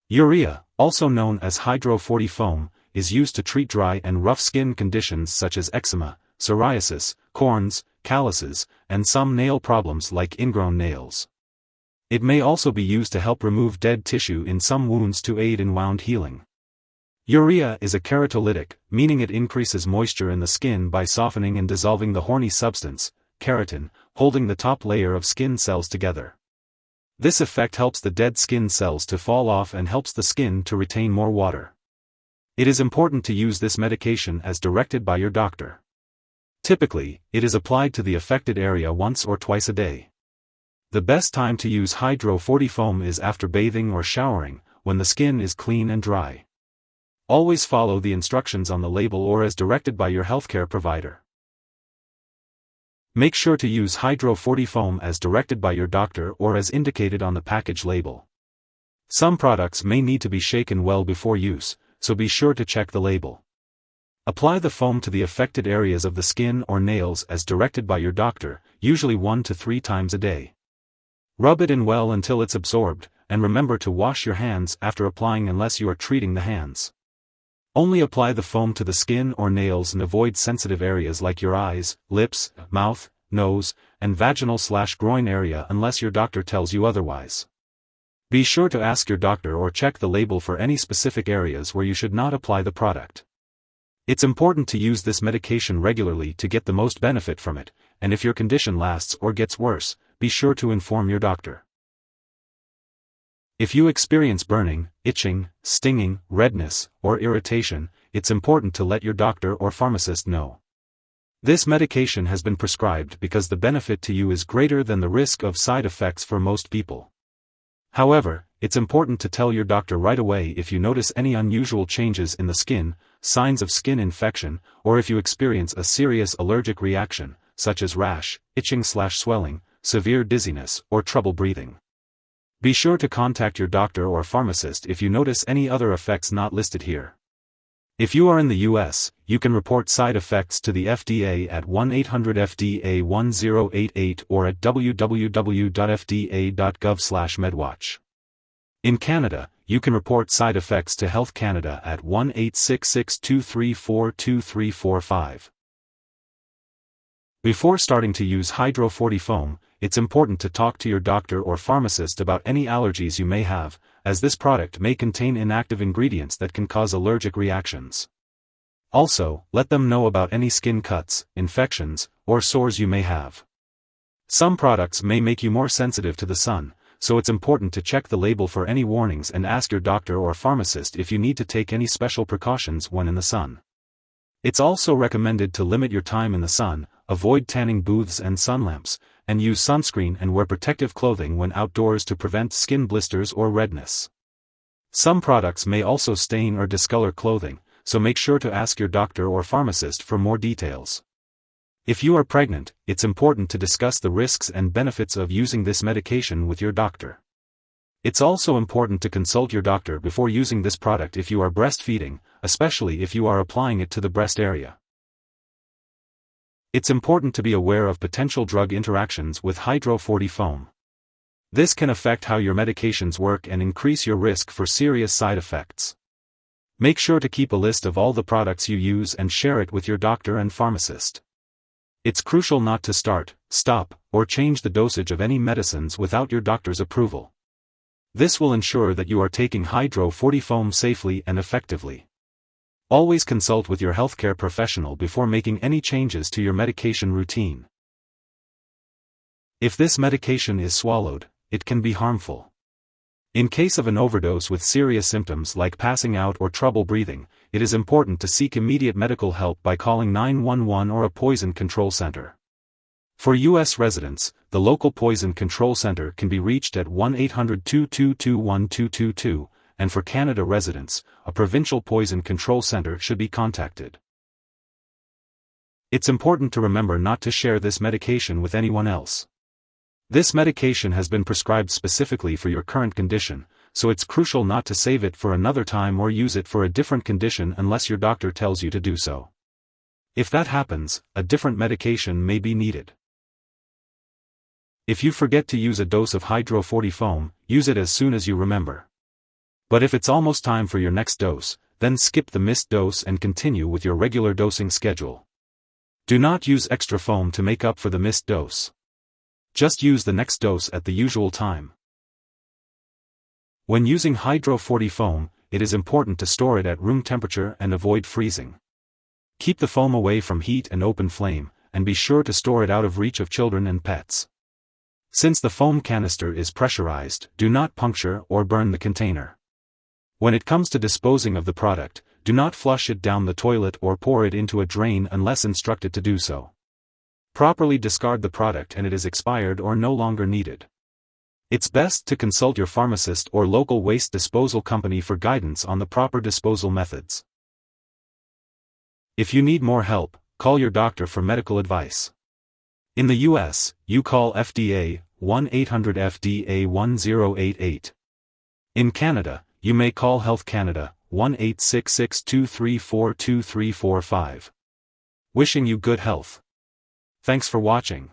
Urea, also known as hydro-40 foam, is used to treat dry and rough skin conditions such as eczema, psoriasis, corns, calluses, and some nail problems like ingrown nails. It may also be used to help remove dead tissue in some wounds to aid in wound healing. Urea is a keratolytic, meaning it increases moisture in the skin by softening and dissolving the horny substance, keratin, holding the top layer of skin cells together. This effect helps the dead skin cells to fall off and helps the skin to retain more water. It is important to use this medication as directed by your doctor. Typically, it is applied to the affected area once or twice a day. The best time to use hydro-40 foam is after bathing or showering, when the skin is clean and dry. Always follow the instructions on the label or as directed by your healthcare provider. Make sure to use hydro-40 foam as directed by your doctor or as indicated on the package label. Some products may need to be shaken well before use, so be sure to check the label. Apply the foam to the affected areas of the skin or nails as directed by your doctor, usually 1 to 3 times a day. Rub it in well until it's absorbed, and remember to wash your hands after applying unless you are treating the hands. Only apply the foam to the skin or nails and avoid sensitive areas like your eyes, lips, mouth, nose, and vaginal/groin area unless your doctor tells you otherwise. Be sure to ask your doctor or check the label for any specific areas where you should not apply the product. It's important to use this medication regularly to get the most benefit from it, and if your condition lasts or gets worse, be sure to inform your doctor. If you experience burning, itching, stinging, redness, or irritation, it's important to let your doctor or pharmacist know. This medication has been prescribed because the benefit to you is greater than the risk of side effects for most people. However, it's important to tell your doctor right away if you notice any unusual changes in the skin, signs of skin infection, or if you experience a serious allergic reaction, such as rash, itching/swelling, severe dizziness, or trouble breathing. Be sure to contact your doctor or pharmacist if you notice any other effects not listed here. If you are in the US, you can report side effects to the FDA at 1-800-FDA-1088 or at www.fda.gov/medwatch. In Canada, you can report side effects to Health Canada at 1-866-234-2345. Before starting to use hydro-40 foam, it's important to talk to your doctor or pharmacist about any allergies you may have, as this product may contain inactive ingredients that can cause allergic reactions. Also, let them know about any skin cuts, infections, or sores you may have. Some products may make you more sensitive to the sun, so it's important to check the label for any warnings and ask your doctor or pharmacist if you need to take any special precautions when in the sun. It's also recommended to limit your time in the sun, avoid tanning booths and sun lamps, and use sunscreen and wear protective clothing when outdoors to prevent skin blisters or redness. Some products may also stain or discolor clothing, so make sure to ask your doctor or pharmacist for more details. If you are pregnant, it's important to discuss the risks and benefits of using this medication with your doctor. It's also important to consult your doctor before using this product if you are breastfeeding, especially if you are applying it to the breast area. It's important to be aware of potential drug interactions with hydro-40 foam. This can affect how your medications work and increase your risk for serious side effects. Make sure to keep a list of all the products you use and share it with your doctor and pharmacist. It's crucial not to start, stop, or change the dosage of any medicines without your doctor's approval. This will ensure that you are taking hydro-40 foam safely and effectively. Always consult with your healthcare professional before making any changes to your medication routine. If this medication is swallowed, it can be harmful. In case of an overdose with serious symptoms like passing out or trouble breathing, it is important to seek immediate medical help by calling 911 or a poison control center. For U.S. residents, the local poison control center can be reached at 1-800-222-1222, and for Canada residents, a provincial poison control center should be contacted. It's important to remember not to share this medication with anyone else. This medication has been prescribed specifically for your current condition, so it's crucial not to save it for another time or use it for a different condition unless your doctor tells you to do so. If that happens, a different medication may be needed. If you forget to use a dose of hydro-40 foam, use it as soon as you remember. But if it's almost time for your next dose, then skip the missed dose and continue with your regular dosing schedule. Do not use extra foam to make up for the missed dose. Just use the next dose at the usual time. When using Hydro 40 foam, it is important to store it at room temperature and avoid freezing. Keep the foam away from heat and open flame, and be sure to store it out of reach of children and pets. Since the foam canister is pressurized, do not puncture or burn the container. When it comes to disposing of the product, do not flush it down the toilet or pour it into a drain unless instructed to do so. Properly discard the product and it is expired or no longer needed. It's best to consult your pharmacist or local waste disposal company for guidance on the proper disposal methods. If you need more help, call your doctor for medical advice. In the US, you call FDA 1-800-FDA-1088. In Canada, you may call Health Canada 1-866-234-2345. Wishing you good health. Thanks for watching.